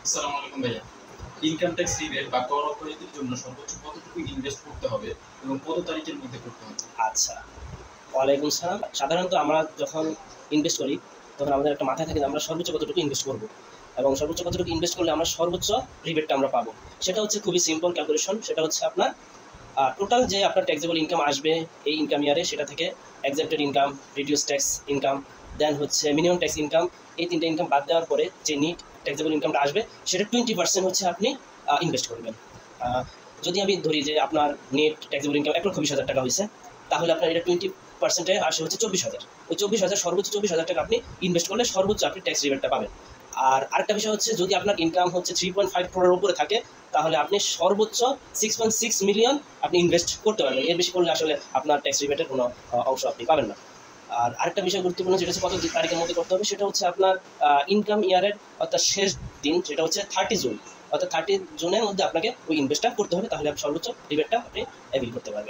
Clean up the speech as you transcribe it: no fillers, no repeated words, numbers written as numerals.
আসসালামু আলাইকুম ভাইয়া। ইনকাম ট্যাক্স রিবেট বা কর অব্যাহতির জন্য সর্বোচ্চ কতটুকু ইনভেস্ট করতে হবে এবং কত তারিখের মধ্যে করতে হবে? আচ্ছা, ওয়ালাইকুম সালাম। সাধারণত আমরা যখন ইনভেস্ট করি তখন আমাদের একটা মাথায় থাকে যে আমরা সর্বোচ্চ কতটুকু ইনভেস্ট করব এবং সর্বোচ্চ কতটুকু ইনভেস্ট করলে আমরা সর্বোচ্চ রিবেটটা আমরা পাবো। সেটা হচ্ছে খুবই সিম্পল ক্যালকুলেশন। সেটা হচ্ছে আপনার টোটাল যে আপনার ট্যাক্সেবল ইনকাম আসবে এই ইনকাম ইয়ারে, সেটা থেকে exempted income, reduce tax income, then হচ্ছে মিনিমাম ট্যাক্স ইনকাম, এই তিনটে ইনকাম বাদ দেওয়ার পরে যে নিট ট্যাক্সেবল ইনকামটা আসবে সেটা 20% হচ্ছে আপনি ইনভেস্ট করবেন। যদি আমি ধরি যে আপনার নেট ট্যাক্সেবল ইনকাম 1,20,000 টাকা হয়েছে, তাহলে আপনার এটা 20% আসে হচ্ছে 24,000। ওই 24,000 সর্বোচ্চ 24,000 টাকা আপনি ইনভেস্ট করলে সর্বোচ্চ আপনি ট্যাক্স রিবেটটা পাবেন। আর আরেকটা বিষয় হচ্ছে, যদি আপনার ইনকাম হচ্ছে 3.5 crore উপরে থাকে, তাহলে আপনি সর্বোচ্চ 6.6 মিলিয়ন আপনি ইনভেস্ট করতে পারবেন। এর বেশি করলে আসলে আপনার ট্যাক্স রিবেটের কোনো অংশ আপনি পাবেন না। আর আরেকটা বিষয় গুরুত্বপূর্ণ, যেটা হচ্ছে কত তারিখের মধ্যে করতে হবে, সেটা হচ্ছে আপনার ইনকাম ইয়ারের অর্থাৎ শেষ দিন, সেটা হচ্ছে 30 জুন। অর্থাৎ 30 জুনের মধ্যে আপনাকে ওই ইনভেস্টটা করতে হবে, তাহলে আপনি সর্বোচ্চ রিবেটটা আপনি অ্যাভেল করতে পারবেন।